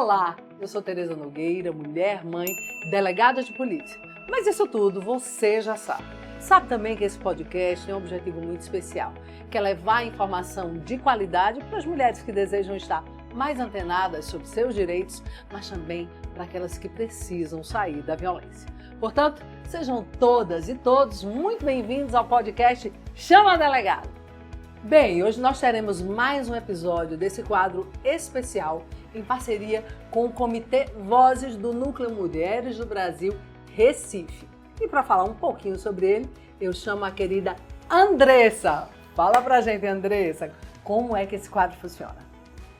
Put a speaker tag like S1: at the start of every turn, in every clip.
S1: Olá, eu sou Tereza Nogueira, mulher, mãe, delegada de polícia. Mas isso tudo você já sabe. Sabe também que esse podcast tem um objetivo muito especial, que é levar informação de qualidade para as mulheres que desejam estar mais antenadas sobre seus direitos, mas também para aquelas que precisam sair da violência. Portanto, sejam todas e todos muito bem-vindos ao podcast Chama a Delegada. Bem, hoje nós teremos mais um episódio desse quadro especial em parceria com o Comitê Vozes do Núcleo Mulheres do Brasil, Recife. E para falar um pouquinho sobre ele, eu chamo a querida Andressa. Fala pra gente, Andressa, como é que esse quadro funciona?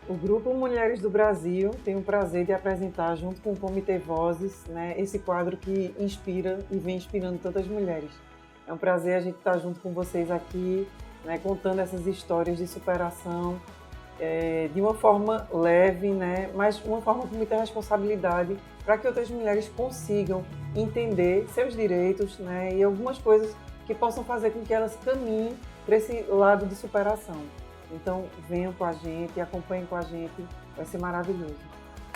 S2: O Grupo Mulheres do Brasil tem o prazer de apresentar, junto com o Comitê Vozes, esse quadro que inspira e vem inspirando tantas mulheres. É um prazer a gente estar junto com vocês aqui, contando essas histórias de superação de uma forma leve, mas uma forma com muita responsabilidade, para que outras mulheres consigam entender seus direitos e algumas coisas que possam fazer com que elas caminhem para esse lado de superação. Então, venham com a gente, acompanhem com a gente, vai ser maravilhoso.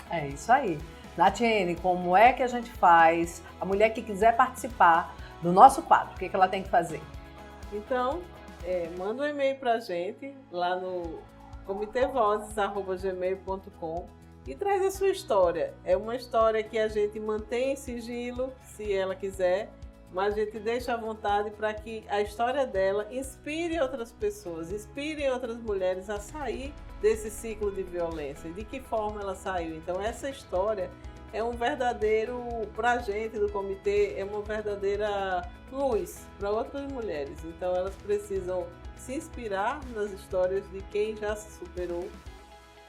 S1: É isso aí. Natiene, como é que a gente faz? A mulher que quiser participar do nosso quadro, o que ela tem que fazer?
S3: Então, manda um e-mail para a gente lá no comitevozes@gmail.com e traz a sua história. É uma história que a gente mantém em sigilo, se ela quiser, mas a gente deixa à vontade para que a história dela inspire outras pessoas, inspire outras mulheres a sair desse ciclo de violência. De que forma ela saiu? Então, essa história é um verdadeiro, para a gente do comitê, é uma verdadeira luz para outras mulheres. Então, elas precisam se inspirar nas histórias de quem já se superou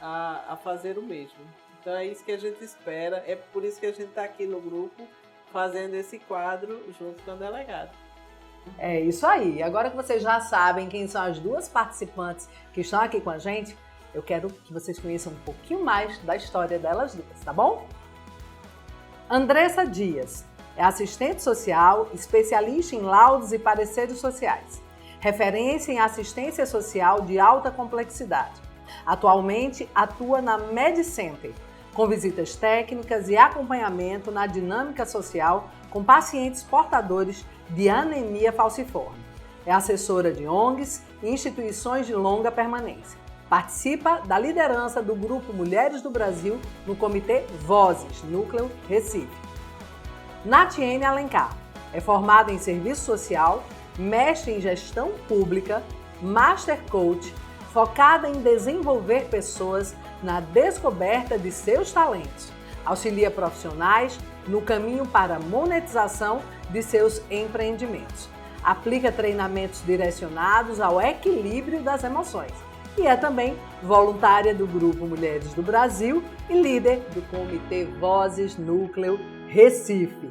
S3: a fazer o mesmo. Então, é isso que a gente espera, é por isso que a gente está aqui no grupo, fazendo esse quadro junto com a delegada.
S1: É isso aí. Agora que vocês já sabem quem são as duas participantes que estão aqui com a gente, eu quero que vocês conheçam um pouquinho mais da história delas duas, tá bom? Andressa Dias é assistente social, especialista em laudos e pareceres sociais, referência em assistência social de alta complexidade. Atualmente atua na MedCenter, com visitas técnicas e acompanhamento na dinâmica social com pacientes portadores de anemia falciforme. É assessora de ONGs e instituições de longa permanência. Participa da liderança do Grupo Mulheres do Brasil no Comitê Vozes, Núcleo Recife. Natiene Alencar é formada em Serviço Social, mestre em Gestão Pública, Master Coach, focada em desenvolver pessoas na descoberta de seus talentos. Auxilia profissionais no caminho para a monetização de seus empreendimentos. Aplica treinamentos direcionados ao equilíbrio das emoções. E é também voluntária do Grupo Mulheres do Brasil e líder do Comitê Vozes Núcleo Recife.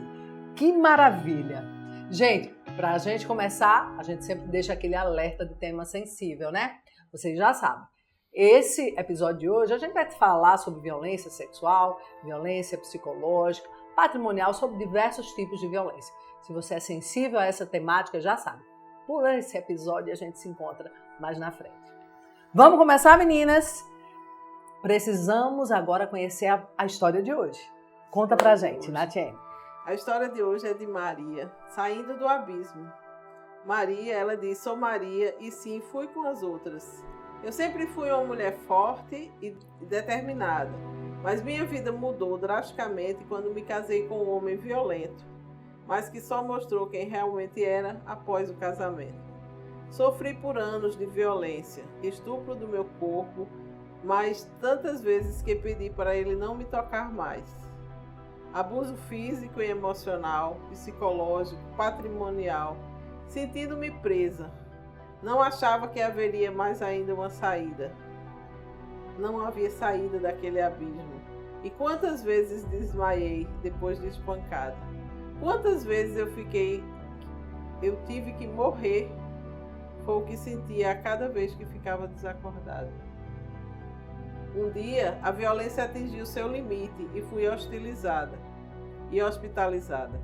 S1: Que maravilha! Gente, para a gente começar, a gente sempre deixa aquele alerta de tema sensível, né? Vocês já sabem. Esse episódio de hoje a gente vai falar sobre violência sexual, violência psicológica, patrimonial, sobre diversos tipos de violência. Se você é sensível a essa temática, já sabe. Por esse episódio a gente se encontra mais na frente. Vamos começar, meninas? Precisamos agora conhecer a história de hoje. Conta pra gente, Natiene.
S3: A história de hoje é de Maria, saindo do abismo. Maria, ela diz, sou Maria e sim, fui com as outras. Eu sempre fui uma mulher forte e determinada, mas minha vida mudou drasticamente quando me casei com um homem violento, mas que só mostrou quem realmente era após o casamento. Sofri por anos de violência, estupro do meu corpo, mas tantas vezes que pedi para ele não me tocar mais. Abuso físico e emocional, psicológico, patrimonial, sentindo-me presa. Não achava que haveria mais ainda uma saída. Não havia saída daquele abismo. E quantas vezes desmaiei depois de espancada? Quantas vezes eu tive que morrer. Foi o que sentia a cada vez que ficava desacordada. Um dia, a violência atingiu seu limite e fui hostilizada e hospitalizada.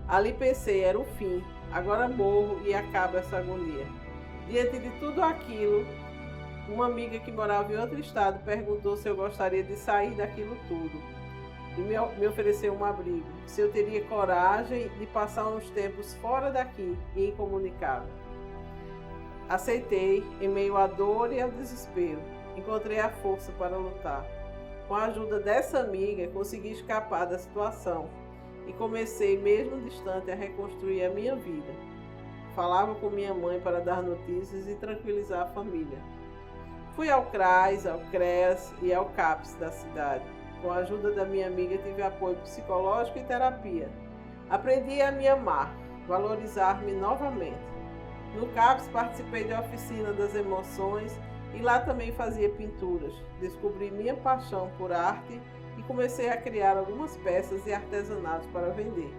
S3: Ali pensei, era o fim, agora morro e acaba essa agonia. Diante de tudo aquilo, uma amiga que morava em outro estado perguntou se eu gostaria de sair daquilo tudo. e me ofereceu um abrigo, se eu teria coragem de passar uns tempos fora daqui e incomunicável. Aceitei, em meio à dor e ao desespero. Encontrei a força para lutar. Com a ajuda dessa amiga, consegui escapar da situação e comecei, mesmo distante, a reconstruir a minha vida. Falava com minha mãe para dar notícias e tranquilizar a família. Fui ao CRAS, ao CREAS e ao CAPS da cidade. Com a ajuda da minha amiga, tive apoio psicológico e terapia. Aprendi a me amar, valorizar-me novamente. No CAPS, participei da oficina das emoções e lá também fazia pinturas. Descobri minha paixão por arte e comecei a criar algumas peças e artesanatos para vender.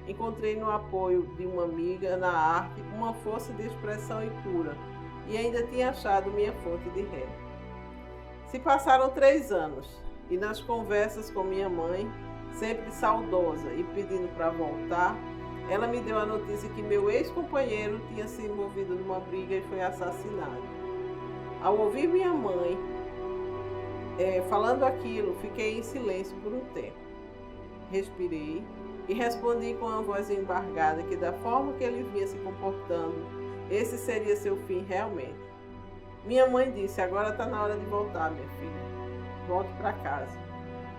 S3: Encontrei no apoio de uma amiga na arte uma força de expressão e cura, e ainda tinha achado minha fonte de renda. Se passaram 3 anos, e nas conversas com minha mãe, sempre saudosa e pedindo para voltar, ela me deu a notícia que meu ex-companheiro tinha se envolvido numa briga e foi assassinado. Ao ouvir minha mãe falando aquilo, fiquei em silêncio por um tempo. Respirei e respondi com uma voz embargada que, da forma que ele vinha se comportando, esse seria seu fim realmente. Minha mãe disse: agora está na hora de voltar, minha filha. Volte para casa.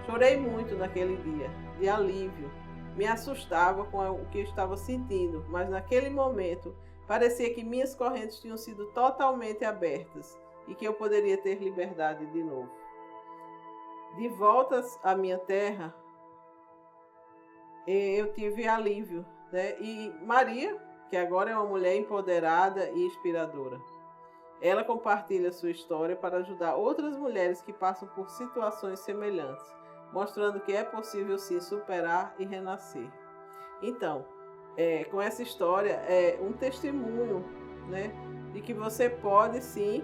S3: Chorei muito naquele dia, de alívio. Me assustava com o que eu estava sentindo, mas naquele momento parecia que minhas correntes tinham sido totalmente abertas e que eu poderia ter liberdade de novo. De volta à minha terra, eu tive alívio, né? E Maria, que agora é uma mulher empoderada e inspiradora. Ela compartilha sua história para ajudar outras mulheres que passam por situações semelhantes, mostrando que é possível sim superar e renascer. Então, com essa história, é um testemunho, né, de que você pode sim,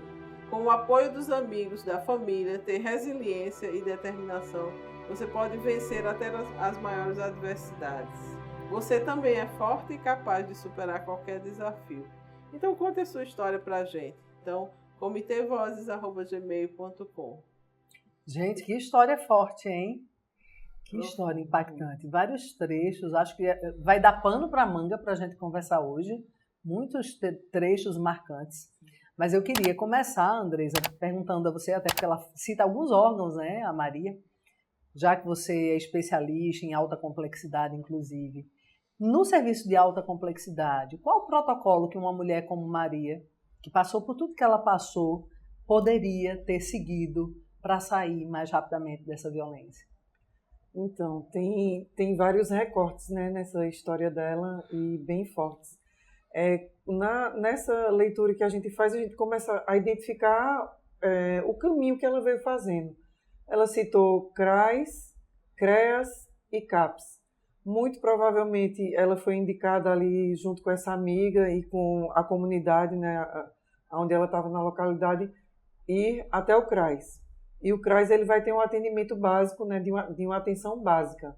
S3: com o apoio dos amigos, da família, ter resiliência e determinação. Você pode vencer até as maiores adversidades. Você também é forte e capaz de superar qualquer desafio. Então, conte a sua história para a gente. Então, comitevozes@gmail.com.
S1: Gente, que história forte, hein? Que história impactante. Vários trechos, acho que vai dar pano para manga para a gente conversar hoje. Muitos trechos marcantes. Mas eu queria começar, Andresa, perguntando a você, até porque ela cita alguns órgãos, né, a Maria, já que você é especialista em alta complexidade, inclusive. No serviço de alta complexidade, qual o protocolo que uma mulher como Maria, que passou por tudo que ela passou, poderia ter seguido para sair mais rapidamente dessa violência?
S2: Então, tem vários recortes, né, nessa história dela e bem fortes. Nessa leitura que a gente faz, a gente começa a identificar o caminho que ela veio fazendo. Ela citou CRAS, CREAS e CAPS. Muito provavelmente ela foi indicada ali junto com essa amiga e com a comunidade, né, onde ela estava na localidade, ir até o CRAS. E o CRAS ele vai ter um atendimento básico, né, de uma atenção básica,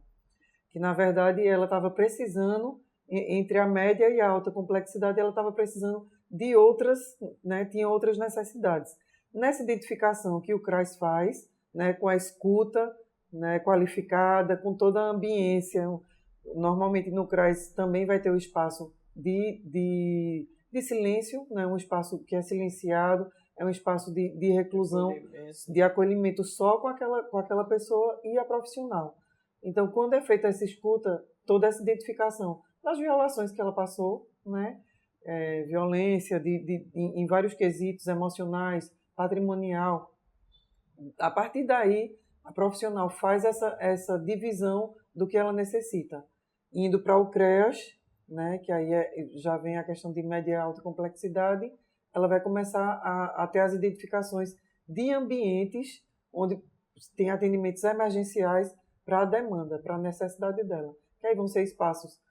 S2: que na verdade ela estava precisando, entre a média e a alta complexidade, ela estava precisando de outras, né, tinha outras necessidades. Nessa identificação que o CRAS faz, né, com a escuta, né, qualificada, com toda a ambiência, normalmente no CRAS também vai ter o espaço de silêncio, né, um espaço que é silenciado, é um espaço de reclusão, de acolhimento só com aquela pessoa e a profissional. Então, quando é feita essa escuta, toda essa identificação das violações que ela passou, né? Violência em vários quesitos emocionais, patrimonial. A partir daí, a profissional faz essa divisão do que ela necessita. Indo para o CREAS, né? Que aí já vem a questão de média e alta complexidade, ela vai começar a ter as identificações de ambientes onde tem atendimentos emergenciais para a demanda, para a necessidade dela. Que aí vão ser espaços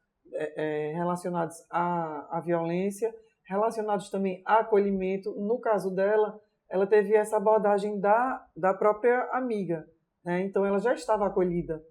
S2: relacionados à violência, relacionados também a acolhimento. No caso dela, ela teve essa abordagem da própria amiga, né? Então, ela já estava acolhida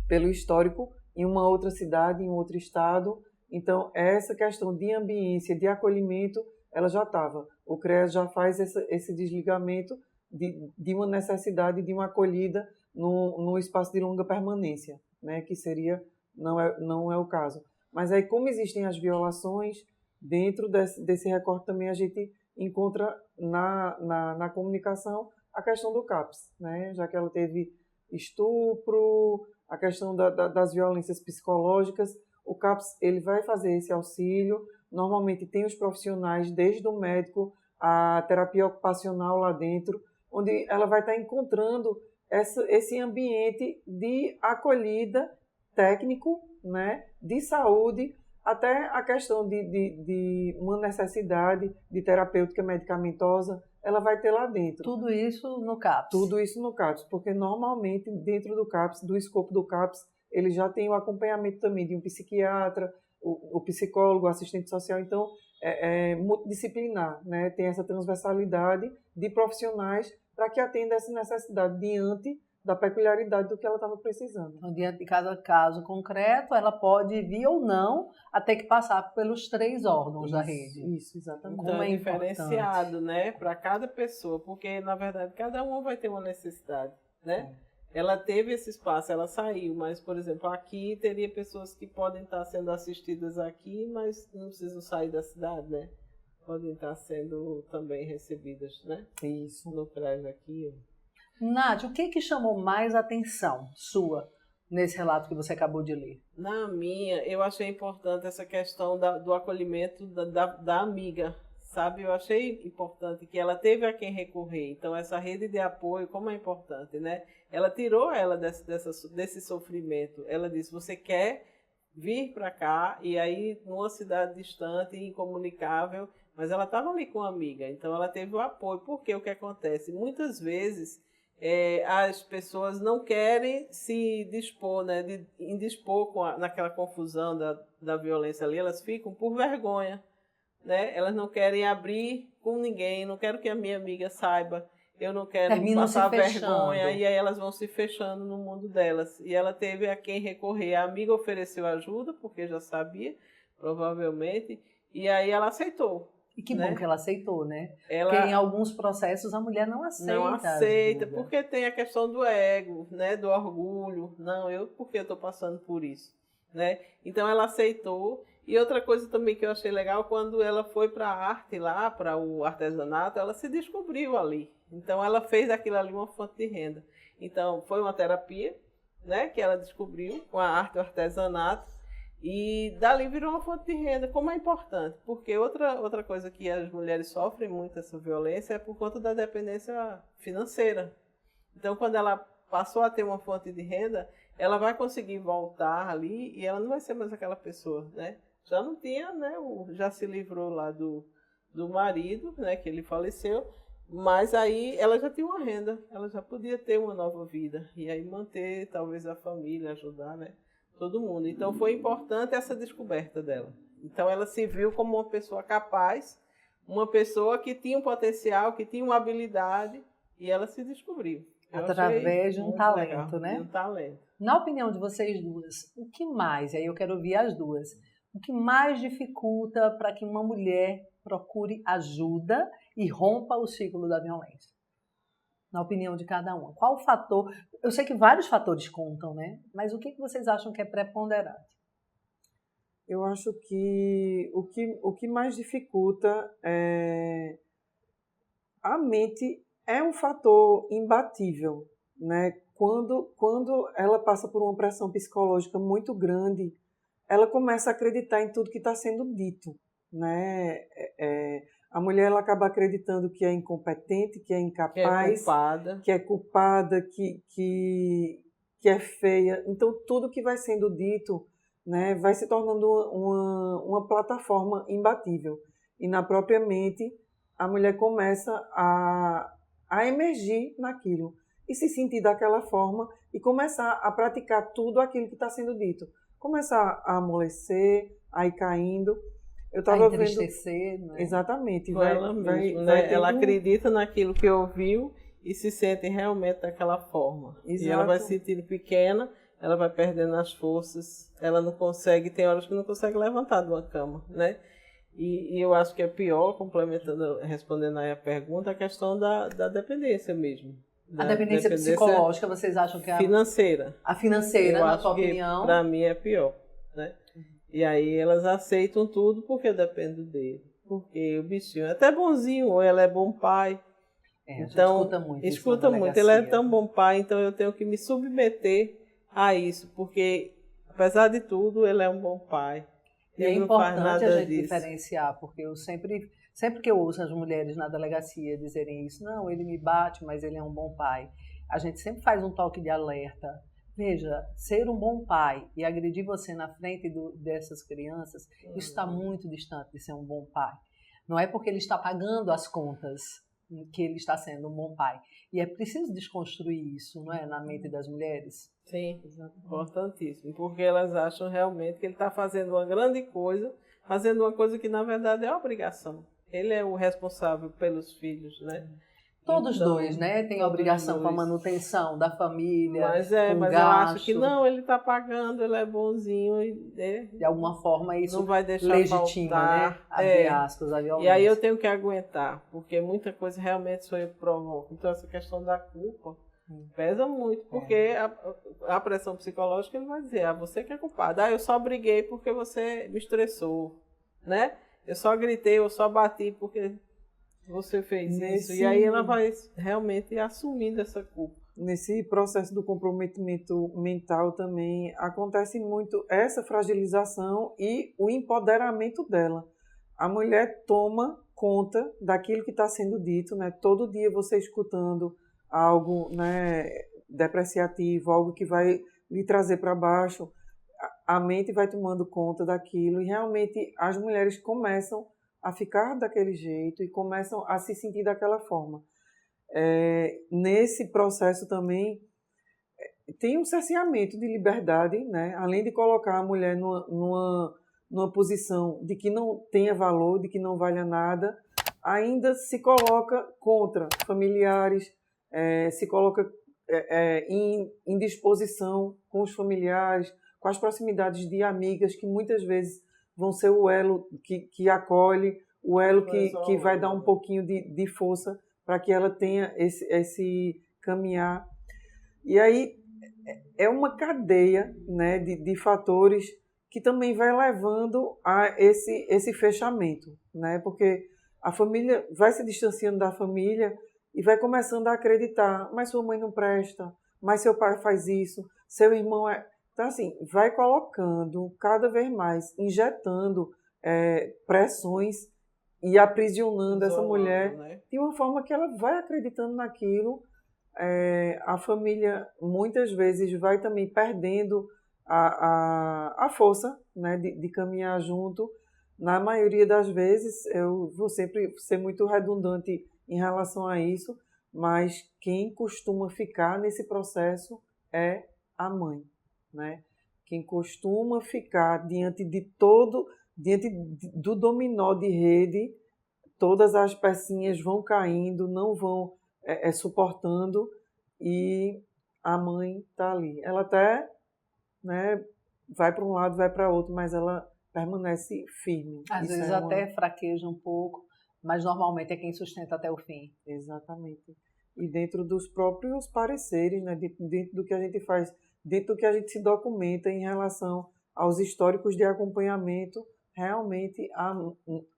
S2: pelo histórico em uma outra cidade, em um outro estado. Então, essa questão de ambiência, de acolhimento, ela já estava. O CREAS já faz esse desligamento de uma necessidade, de uma acolhida no espaço de longa permanência, né? Que seria, não é o caso. Mas aí, como existem as violações, dentro desse recorte também a gente encontra na comunicação a questão do CAPS, né? Já que ela teve estupro, a questão das violências psicológicas, o CAPS ele vai fazer esse auxílio. Normalmente tem os profissionais, desde o médico, a terapia ocupacional lá dentro, onde ela vai estar encontrando esse ambiente de acolhida técnico, né, de saúde, até a questão de uma necessidade de terapêutica medicamentosa, ela vai ter lá dentro.
S1: Tudo isso no CAPS?
S2: Tudo isso no CAPS, porque normalmente dentro do CAPS, do escopo do CAPS, ele já tem o acompanhamento também de um psiquiatra, o psicólogo, o assistente social, então é multidisciplinar, né? Tem essa transversalidade de profissionais para que atenda essa necessidade diante da peculiaridade do que ela estava precisando.
S1: Então, diante de cada caso concreto, ela pode vir ou não a ter que passar pelos 3 órgãos da rede.
S2: Isso, exatamente.
S3: Então é diferenciado, né, para cada pessoa, porque na verdade cada uma vai ter uma necessidade, né? Ela teve esse espaço, ela saiu, mas, por exemplo, aqui teria pessoas que podem estar sendo assistidas aqui, mas não precisam sair da cidade, né? Podem estar sendo também recebidas, né?
S2: Isso.
S3: No prédio aqui.
S1: Nath, o que chamou mais atenção sua nesse relato que você acabou de ler?
S3: Na minha, eu achei importante essa questão do acolhimento da amiga, sabe? Eu achei importante que ela teve a quem recorrer. Então, essa rede de apoio, como é importante, né? Ela tirou ela desse sofrimento. Ela disse, você quer vir para cá, e aí numa cidade distante, incomunicável, mas ela estava ali com a amiga. Então, ela teve o apoio. Porque o que acontece? Muitas vezes, as pessoas não querem se dispor, né? Indispor naquela confusão da violência ali, elas ficam por vergonha. Né? Elas não querem abrir com ninguém, não quero que a minha amiga saiba, eu não quero passar vergonha, e aí elas vão se fechando no mundo delas. E ela teve a quem recorrer. A amiga ofereceu ajuda, porque já sabia, provavelmente, e aí ela aceitou.
S1: E que bom que ela aceitou, né?
S3: Ela,
S1: porque em alguns processos a mulher não aceita.
S3: Não aceita, porque tem a questão do ego, né? Do orgulho. Não, porque eu estou passando por isso, né? Então ela aceitou. E outra coisa também que eu achei legal, quando ela foi para a arte lá, para o artesanato, ela se descobriu ali. Então ela fez daquilo ali uma fonte de renda. Então foi uma terapia, né, que ela descobriu com a arte e o artesanato, e dali virou uma fonte de renda, como é importante. Porque outra coisa que as mulheres sofrem muito essa violência é por conta da dependência financeira. Então quando ela passou a ter uma fonte de renda, ela vai conseguir voltar ali e ela não vai ser mais aquela pessoa, né? Já não tinha, né? Já se livrou lá do marido, né? Que ele faleceu, mas aí ela já tinha uma renda, ela já podia ter uma nova vida e aí manter talvez a família, ajudar, né? Todo mundo. Então foi importante essa descoberta dela. Então ela se viu como uma pessoa capaz, uma pessoa que tinha um potencial, que tinha uma habilidade, e ela se descobriu.
S1: Através de um talento,
S3: legal,
S1: né?
S3: De um talento.
S1: Na opinião de vocês duas, o que mais, aí eu quero ouvir as duas, o que mais dificulta para que uma mulher procure ajuda e rompa o ciclo da violência? Na opinião de cada uma. Qual o fator? Eu sei que vários fatores contam, né? Mas o que vocês acham que é preponderante?
S2: Eu acho que o que mais dificulta é a mente é um fator imbatível, né? Quando ela passa por uma pressão psicológica muito grande, ela começa a acreditar em tudo que está sendo dito, né? A mulher ela acaba acreditando que é incompetente, que é incapaz, que é culpada, que é feia. Então, tudo que vai sendo dito, né, vai se tornando uma plataforma imbatível. E na própria mente, a mulher começa a emergir naquilo e se sentir daquela forma e começar a praticar tudo aquilo que está sendo dito. Começar a amolecer, a ir caindo. Eu estava vendo.
S1: Né?
S2: Exatamente.
S3: Ela acredita naquilo que ouviu e se sente realmente daquela forma. Exato. E ela vai se sentindo pequena, ela vai perdendo as forças, ela não consegue, tem horas que não consegue levantar de uma cama, né? E eu acho que é pior, complementando, respondendo aí a pergunta, a questão da dependência mesmo,
S1: A dependência psicológica, vocês acham que é
S3: financeira.
S1: A financeira,
S3: eu
S1: na
S3: acho
S1: sua
S3: que,
S1: opinião?
S3: Para mim é pior, né? E aí elas aceitam tudo porque eu dependo dele. Porque o bichinho é até bonzinho, ou ela é bom pai.
S1: Então, escuta muito.
S3: Escuta muito. Ele é tão bom pai, então eu tenho que me submeter a isso, porque apesar de tudo, ele é um bom pai.
S1: E é importante a gente diferenciar, porque eu sempre que eu ouço as mulheres na delegacia dizerem isso, não, ele me bate, mas ele é um bom pai. A gente sempre faz um toque de alerta. Veja, ser um bom pai e agredir você na frente dessas crianças, isso está muito distante de ser um bom pai. Não é porque ele está pagando as contas que ele está sendo um bom pai. E é preciso desconstruir isso, não é, na mente das mulheres?
S3: Sim, importantíssimo. Porque elas acham realmente que ele está fazendo uma grande coisa, fazendo uma coisa que na verdade é obrigação. Ele é o responsável pelos filhos, né?
S1: Todos dois, né? Tem a obrigação com a manutenção da família.
S3: Mas eu acho que não, ele está pagando, ele é bonzinho.
S1: De alguma forma isso
S3: não vai deixar
S1: legitima,
S3: faltar,
S1: né? Abre aspas, a violência.
S3: E aí eu tenho que aguentar, porque muita coisa realmente sou eu que provoco. Então essa questão da culpa pesa muito, porque a pressão psicológica ele vai dizer, você que é culpado. Eu só briguei porque você me estressou, né? Eu só gritei, eu só bati porque você fez isso. E aí ela vai realmente assumindo essa culpa.
S2: Nesse processo do comprometimento mental também acontece muito essa fragilização e o empoderamento dela. A mulher toma conta daquilo que está sendo dito, né? Todo dia você escutando algo, né, depreciativo, algo que vai lhe trazer para baixo, a mente vai tomando conta daquilo e realmente as mulheres começam a ficar daquele jeito e começam a se sentir daquela forma. Nesse processo também tem um cerceamento de liberdade, né? Além de colocar a mulher numa posição de que não tenha valor, de que não valha nada, ainda se coloca contra familiares, se coloca em indisposição com os familiares, com as proximidades de amigas que muitas vezes vão ser o elo que acolhe, o elo que vai dar um pouquinho de força para que ela tenha esse caminhar. E aí é uma cadeia, né, de fatores que também vai levando a esse fechamento, né? Porque a família vai se distanciando da família e vai começando a acreditar, mas sua mãe não presta, mas seu pai faz isso, seu irmão é... Então, assim, vai colocando cada vez mais, injetando pressões e aprisionando essa mulher, né, de uma forma que ela vai acreditando naquilo. A família, muitas vezes, vai também perdendo a força, né, de caminhar junto. Na maioria das vezes, eu vou sempre ser muito redundante em relação a isso, mas quem costuma ficar nesse processo é a mãe, né? Quem costuma ficar diante do dominó de rede, todas as pecinhas vão caindo, não vão suportando, e a mãe está ali. Ela até, né, vai para um lado, vai para outro, mas ela permanece firme.
S1: Às vezes até fraqueja um pouco, mas normalmente é quem sustenta até o fim.
S2: Exatamente. E dentro dos próprios pareceres, né, dentro do que a gente faz, dentro do que a gente se documenta em relação aos históricos de acompanhamento, realmente,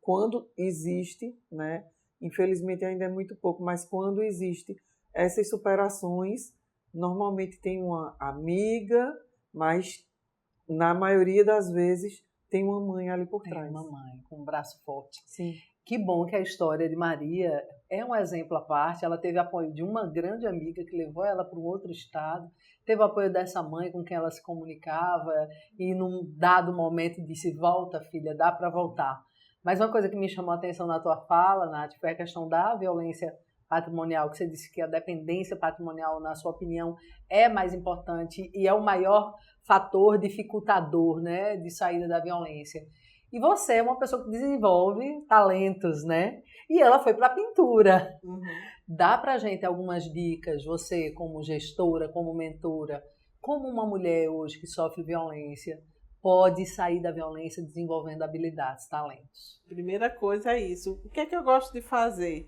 S2: quando existe, né, infelizmente ainda é muito pouco, mas quando existe essas superações, normalmente tem uma amiga, mas na maioria das vezes tem uma mãe ali por trás.
S1: Tem uma mãe com um braço forte.
S2: Sim.
S1: Que bom que a história de Maria é um exemplo à parte. Ela teve apoio de uma grande amiga que levou ela para um outro estado, teve apoio dessa mãe com quem ela se comunicava e num dado momento disse, volta filha, dá para voltar. Mas uma coisa que me chamou a atenção na tua fala, Nath, foi a questão da violência patrimonial, que você disse que a dependência patrimonial, na sua opinião, é mais importante e é o maior fator dificultador, né, de saída da violência. E você é uma pessoa que desenvolve talentos, né? E ela foi para a pintura. Uhum. Dá para a gente algumas dicas, você como gestora, como mentora, como uma mulher hoje que sofre violência pode sair da violência desenvolvendo habilidades, talentos?
S3: Primeira coisa é isso. O que é que eu gosto de fazer?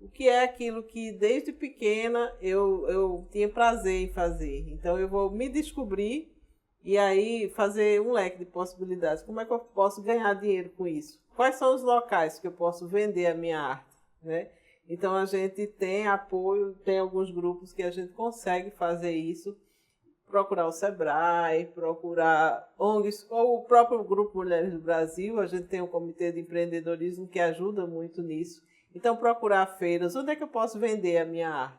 S3: o que é aquilo que desde pequena eu tinha prazer em fazer. Então eu vou me descobrir e aí fazer um leque de possibilidades. Como é que eu posso ganhar dinheiro com isso? Quais são os locais que eu posso vender a minha arte, né? Então a gente tem apoio, tem alguns grupos que a gente consegue fazer isso, procurar o Sebrae, procurar ONGs, ou o próprio Grupo Mulheres do Brasil, a gente tem um comitê de empreendedorismo que ajuda muito nisso. Então procurar feiras, onde é que eu posso vender a minha arte?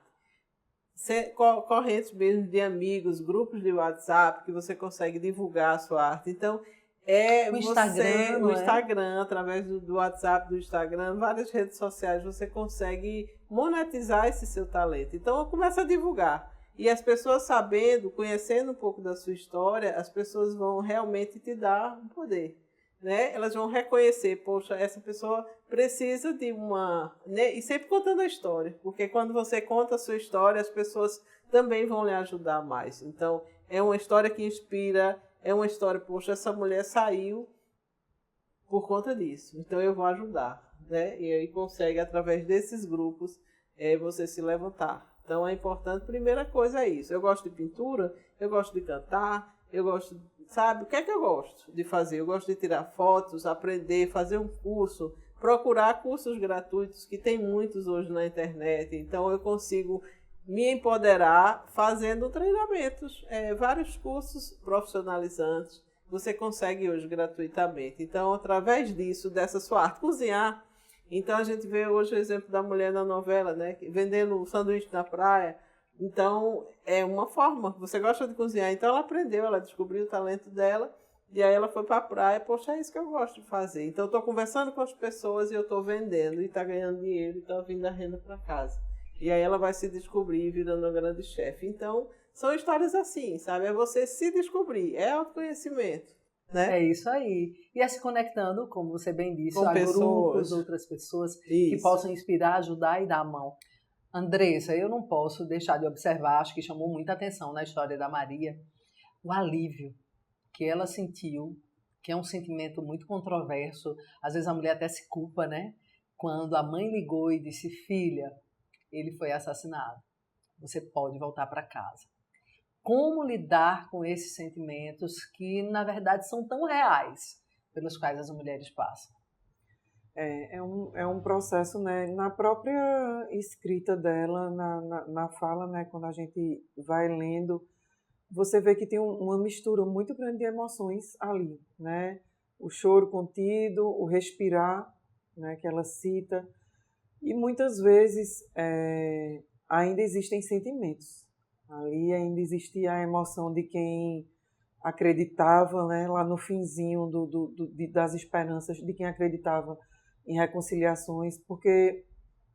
S3: Correntes mesmo de amigos, grupos de WhatsApp que você consegue divulgar a sua arte. Então, o Instagram, através do WhatsApp, do Instagram, várias redes sociais, você consegue monetizar esse seu talento. Então, começa a divulgar. E as pessoas sabendo, conhecendo um pouco da sua história, as pessoas vão realmente te dar um poder. Né? Elas vão reconhecer, poxa, essa pessoa precisa de uma... Né? E sempre contando a história, porque quando você conta a sua história, as pessoas também vão lhe ajudar mais. Então, é uma história que inspira, é uma história, poxa, essa mulher saiu por conta disso, então eu vou ajudar. Né? E aí consegue, através desses grupos, você se levantar. Então, é importante, primeira coisa é isso. Eu gosto de pintura, eu gosto de cantar, eu gosto, sabe? O que é que eu gosto de fazer? Eu gosto de tirar fotos, aprender, fazer um curso, procurar cursos gratuitos, que tem muitos hoje na internet. Então, eu consigo me empoderar fazendo treinamentos, vários cursos profissionalizantes. Você consegue hoje gratuitamente. Então, através disso, dessa sua arte, cozinhar. Então, a gente vê hoje o exemplo da mulher na novela, né? Vendendo sanduíche na praia. Então, é uma forma. Você gosta de cozinhar. Então, ela aprendeu, ela descobriu o talento dela. E aí, ela foi para a praia. Poxa, é isso que eu gosto de fazer. Então, eu estou conversando com as pessoas e eu estou vendendo. E está ganhando dinheiro e está vindo a renda para casa. E aí, ela vai se descobrir virando uma grande chefe. Então, são histórias assim, sabe? É você se descobrir. É autoconhecimento. Né?
S1: É isso aí. E é se conectando, como você bem disse,
S3: com
S1: a
S3: pessoas,
S1: grupos, outras pessoas
S3: isso,
S1: que possam inspirar, ajudar e dar a mão. Andressa, eu não posso deixar de observar, acho que chamou muita atenção na história da Maria, o alívio que ela sentiu, que é um sentimento muito controverso. Às vezes a mulher até se culpa, né? Quando a mãe ligou e disse, filha, ele foi assassinado, você pode voltar para casa. Como lidar com esses sentimentos que, na verdade, são tão reais pelos quais as mulheres passam?
S2: É um processo, né, na própria escrita dela, na fala, né, quando a gente vai lendo, você vê que tem uma mistura muito grande de emoções ali, né? O choro contido, o respirar, né, que ela cita, e muitas vezes ainda existem sentimentos. Ali ainda existia a emoção de quem acreditava, né, lá no finzinho das esperanças, de quem acreditava em reconciliações, porque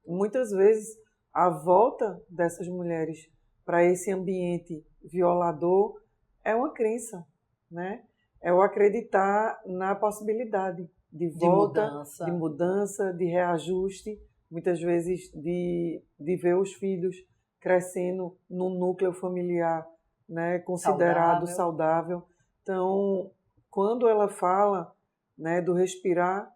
S2: muitas vezes a volta dessas mulheres para esse ambiente violador é uma crença, né? É o acreditar na possibilidade de volta, de mudança, de reajuste, muitas vezes de ver os filhos crescendo num núcleo familiar, né, considerado saudável. Então, quando ela fala, né, do respirar,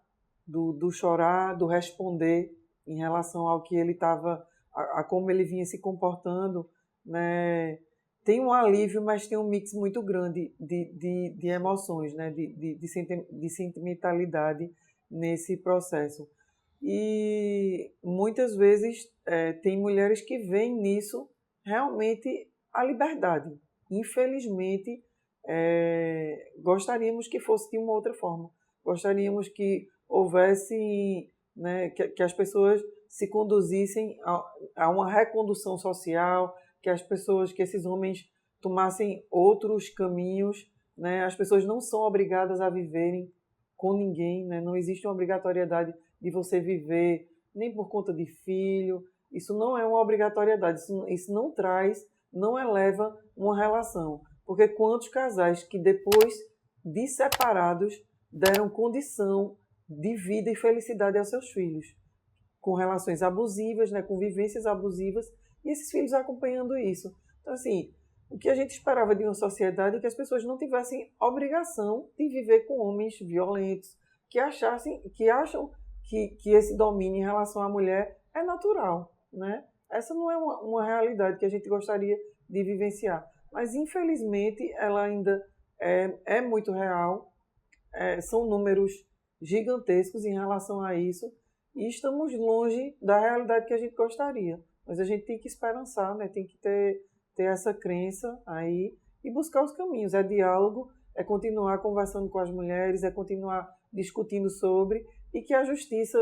S2: do chorar, do responder em relação ao que ele estava, a como ele vinha se comportando, né, tem um alívio, mas tem um mix muito grande de emoções, né, de sentimentalidade nesse processo. E muitas vezes tem mulheres que veem nisso realmente a liberdade. Infelizmente, gostaríamos que fosse de uma outra forma. Gostaríamos que houvesse, né, que as pessoas se conduzissem a uma recondução social, que esses homens tomassem outros caminhos, né? As pessoas não são obrigadas a viverem com ninguém, né? Não existe uma obrigatoriedade de você viver nem por conta de filho. Isso não é uma obrigatoriedade, isso não traz, não eleva uma relação. Porque quantos casais que depois de separados deram condição de vida e felicidade aos seus filhos, com relações abusivas, né, com vivências abusivas, e esses filhos acompanhando isso. Então, assim, o que a gente esperava de uma sociedade é que as pessoas não tivessem obrigação de viver com homens violentos, que acham que esse domínio em relação à mulher é natural, né? Essa não é uma realidade que a gente gostaria de vivenciar, mas infelizmente ela ainda é muito real, são números gigantescos em relação a isso e estamos longe da realidade que a gente gostaria, mas a gente tem que esperançar, né? Tem que ter essa crença aí e buscar os caminhos, é diálogo, é continuar conversando com as mulheres, é continuar discutindo sobre e que a justiça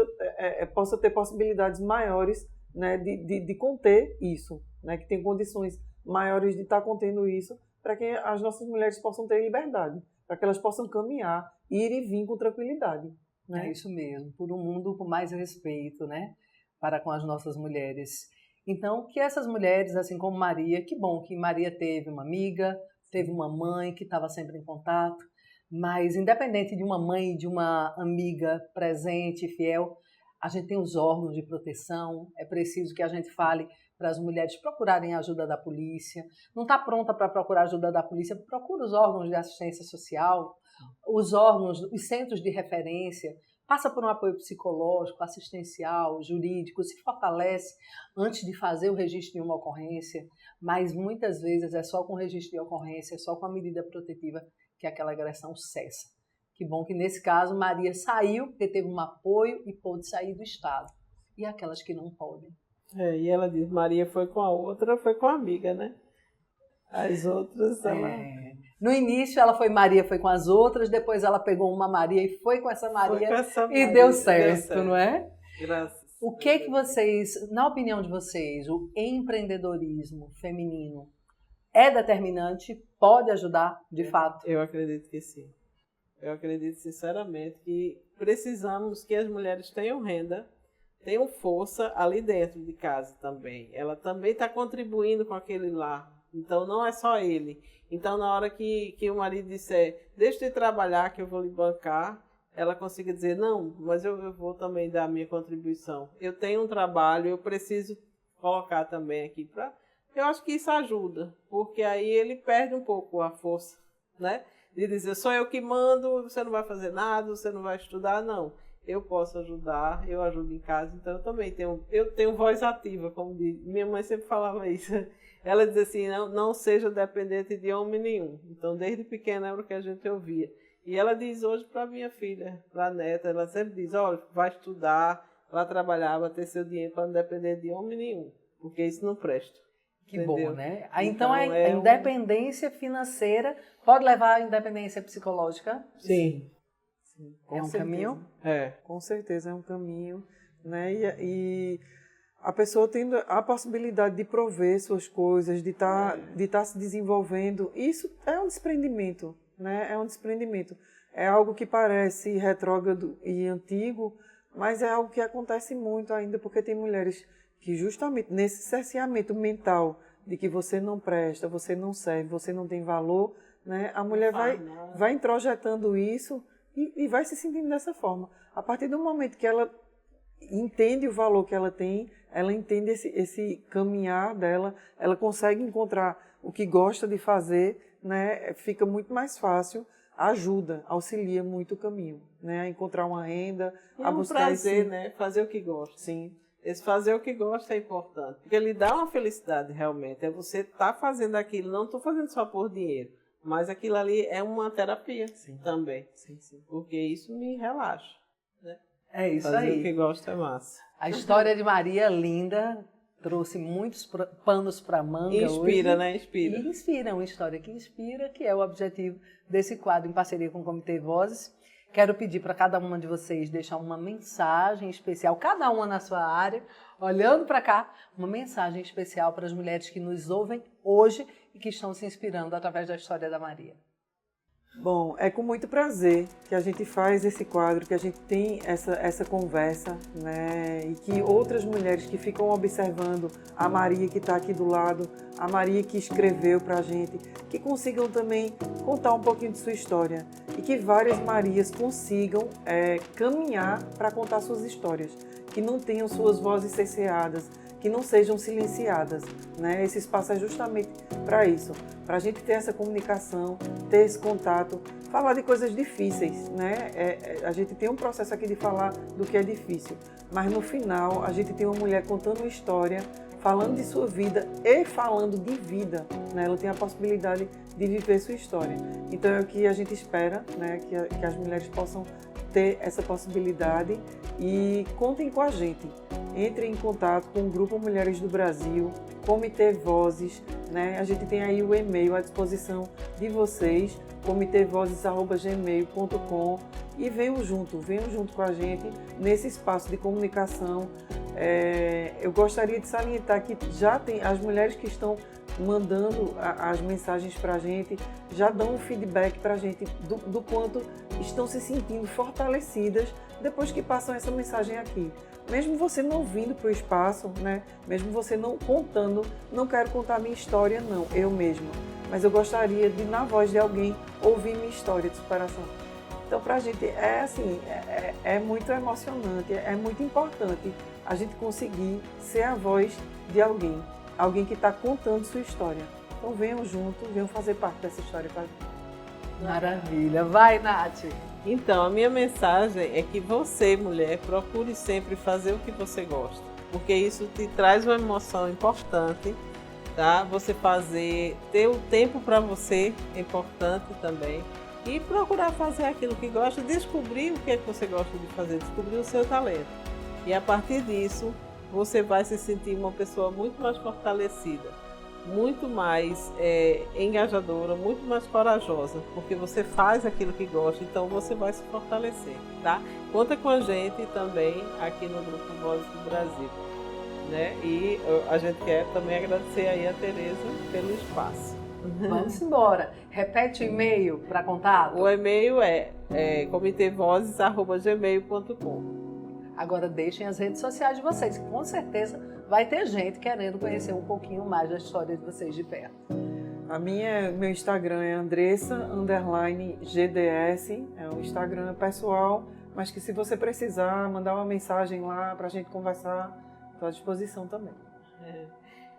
S2: possa ter possibilidades maiores, né, de conter isso, né, que tem condições maiores de estar contendo isso para que as nossas mulheres possam ter liberdade, para que elas possam caminhar, ir e vir com tranquilidade. Né?
S1: É isso mesmo, por um mundo com mais respeito, né, para com as nossas mulheres. Então, que essas mulheres, assim como Maria, que bom que Maria teve uma amiga, teve uma mãe que estava sempre em contato, mas independente de uma mãe e de uma amiga presente e fiel, a gente tem os órgãos de proteção, é preciso que a gente fale para as mulheres procurarem a ajuda da polícia. Não está pronta para procurar a ajuda da polícia, procura os órgãos de assistência social, os órgãos, os centros de referência, passa por um apoio psicológico, assistencial, jurídico, se fortalece antes de fazer o registro de uma ocorrência, mas muitas vezes é só com o registro de ocorrência, é só com a medida protetiva que aquela agressão cessa. Que bom que nesse caso Maria saiu, porque teve um apoio e pôde sair do estado. E aquelas que não podem?
S3: E ela diz, Maria foi com a outra, foi com a amiga, né? As outras, ela...
S1: No início ela foi Maria, foi com as outras, depois ela pegou uma Maria e foi com essa Maria, e deu certo, não é?
S3: Graças.
S1: O que vocês, na opinião de vocês, o empreendedorismo feminino é determinante? Pode ajudar, de fato?
S3: Eu acredito que sim. Eu acredito sinceramente que precisamos que as mulheres tenham renda, tenham força ali dentro de casa também. Ela também está contribuindo com aquele lar. Então, não é só ele. Então, na hora que o marido disser, deixa de trabalhar que eu vou lhe bancar, ela consiga dizer, não, mas eu vou também dar a minha contribuição. Eu tenho um trabalho, eu preciso colocar também aqui para... Eu acho que isso ajuda, porque aí ele perde um pouco a força, né? De dizer, sou eu que mando, você não vai fazer nada, você não vai estudar, não. Eu posso ajudar, eu ajudo em casa, então eu também tenho voz ativa, como diz. Minha mãe sempre falava isso. Ela dizia assim, não seja dependente de homem nenhum. Então, desde pequena era o que a gente ouvia. E ela diz hoje para minha filha, para a neta, ela sempre diz, olha, vai estudar, vai trabalhar, vai ter seu dinheiro para não depender de homem nenhum, porque isso não presta.
S1: Que
S3: entendeu?
S1: Bom, né? Então a independência financeira pode levar à independência psicológica?
S3: Sim.
S1: É um caminho?
S2: Com certeza é um caminho, né? E a pessoa tendo a possibilidade de prover suas coisas, de tá se desenvolvendo, isso é um desprendimento, né? É um desprendimento. É algo que parece retrógrado e antigo, mas é algo que acontece muito ainda, porque tem mulheres que justamente nesse cerceamento mental de que você não presta, você não serve, você não tem valor, né? A mulher vai introjetando isso e vai se sentindo dessa forma. A partir do momento que ela entende o valor que ela tem, ela entende esse caminhar dela, ela consegue encontrar o que gosta de fazer, né? Fica muito mais fácil, ajuda, auxilia muito o caminho, né? A encontrar uma renda, a buscar
S3: prazer, né? Fazer o que gosta.
S2: Sim.
S3: Esse fazer o que gosta é importante, porque ele dá uma felicidade realmente, é você estar fazendo aquilo, não estou fazendo só por dinheiro, mas aquilo ali é uma terapia também, porque isso me relaxa, né?
S1: É isso
S3: fazer
S1: aí.
S3: Fazer o que gosta é massa.
S1: A história de Maria é linda, trouxe muitos panos para manga
S3: Inspira,
S1: hoje.
S3: Né? Inspira.
S1: E inspira, uma história que inspira, que é o objetivo desse quadro em parceria com o Comitê Vozes. Quero pedir para cada uma de vocês deixar uma mensagem especial, cada uma na sua área, olhando para cá, uma mensagem especial para as mulheres que nos ouvem hoje e que estão se inspirando através da história da Maria.
S2: Bom, é com muito prazer que a gente faz esse quadro, que a gente tem essa conversa, né? E que outras mulheres que ficam observando a Maria que está aqui do lado, a Maria que escreveu para a gente, que consigam também contar um pouquinho de sua história e que várias Marias consigam caminhar para contar suas histórias, que não tenham suas vozes cerceadas, que não sejam silenciadas, né? Esse espaço é justamente para isso, para a gente ter essa comunicação, ter esse contato falar de coisas difíceis, né? A gente tem um processo aqui de falar do que é difícil, mas no final a gente tem uma mulher contando uma história, falando de sua vida e falando de vida, né? Ela tem a possibilidade de viver sua história. Então é o que a gente espera, né? Que as mulheres possam ter essa possibilidade e contem com a gente. Entrem em contato com o Grupo Mulheres do Brasil, Comitê Vozes, né? A gente tem aí o e-mail à disposição de vocês, comitevozes@gmail.com, e venham junto com a gente nesse espaço de comunicação. Eu gostaria de salientar que já tem as mulheres que estão mandando as mensagens para a gente, já dão um feedback para a gente do quanto estão se sentindo fortalecidas depois que passam essa mensagem aqui. Mesmo você não vindo para o espaço, né? Mesmo você não contando, não quero contar minha história, não, eu mesma. Mas eu gostaria de, na voz de alguém, ouvir minha história de superação. Então, para a gente, é muito emocionante, é muito importante a gente conseguir ser a voz de alguém que está contando sua história. Então, venham junto, venham fazer parte dessa história com a gente.
S1: Maravilha. Vai, Nath.
S3: Então, a minha mensagem é que você, mulher, procure sempre fazer o que você gosta, porque isso te traz uma emoção importante, tá? Você ter o tempo para você é importante também, e procurar fazer aquilo que gosta, descobrir o que é que você gosta de fazer, descobrir o seu talento. E a partir disso, você vai se sentir uma pessoa muito mais fortalecida, muito mais engajadora, muito mais corajosa, porque você faz aquilo que gosta, então você vai se fortalecer, tá? Conta com a gente também aqui no Grupo Vozes do Brasil, né? E a gente quer também agradecer aí a Tereza pelo espaço.
S1: Vamos embora. Repete o e-mail para contato.
S3: O e-mail é comitevozes@gmail.com.
S1: Agora deixem as redes sociais de vocês, que com certeza vai ter gente querendo conhecer um pouquinho mais da história de vocês de perto.
S2: Meu Instagram é Andressa_GDS, é um Instagram pessoal, mas que se você precisar, mandar uma mensagem lá para a gente conversar, estou à disposição também.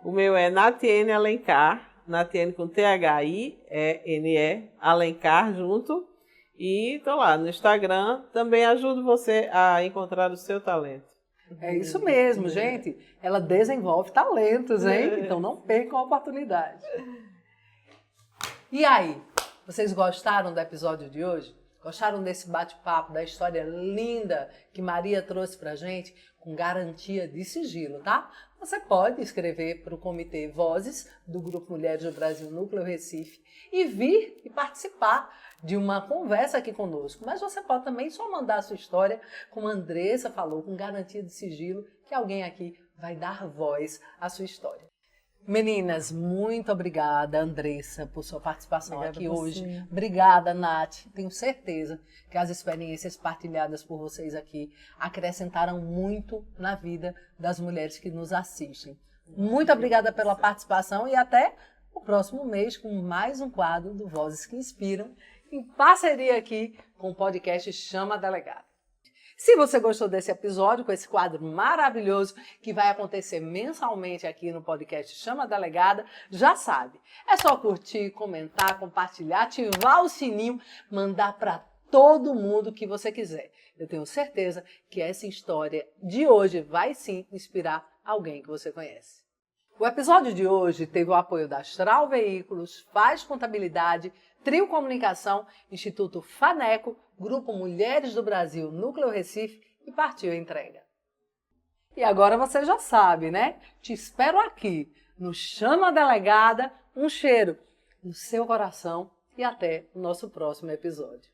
S3: O meu é Natiene Alencar, Natiene com THIENE, Alencar junto. E estou lá no Instagram, também ajudo você a encontrar o seu talento.
S1: É isso mesmo, gente. Ela desenvolve talentos, hein? Então não percam a oportunidade. E aí, vocês gostaram do episódio de hoje? Gostaram desse bate-papo, da história linda que Maria trouxe pra gente, com garantia de sigilo, tá? Você pode escrever para o Comitê Vozes do Grupo Mulheres do Brasil Núcleo Recife e vir e participar de uma conversa aqui conosco. Mas você pode também só mandar a sua história, como a Andressa falou, com garantia de sigilo, que alguém aqui vai dar voz à sua história. Meninas, muito obrigada, Andressa, por sua participação
S2: Obrigada
S1: aqui hoje.
S2: você.
S1: Obrigada, Nath. Tenho certeza que as experiências partilhadas por vocês aqui acrescentaram muito na vida das mulheres que nos assistem. Muito obrigada pela participação e até o próximo mês com mais um quadro do Vozes que Inspiram, em parceria aqui com o podcast Chama a Delegada. Se você gostou desse episódio, com esse quadro maravilhoso que vai acontecer mensalmente aqui no podcast Chama a Delegada, já sabe, é só curtir, comentar, compartilhar, ativar o sininho, mandar para todo mundo que você quiser. Eu tenho certeza que essa história de hoje vai sim inspirar alguém que você conhece. O episódio de hoje teve o apoio da Astral Veículos, Faz Contabilidade, Trio Comunicação, Instituto Faneco, Grupo Mulheres do Brasil Núcleo Recife e Partiu Entrega. E agora você já sabe, né? Te espero aqui no Chama a Delegada. Um cheiro no seu coração e até o nosso próximo episódio.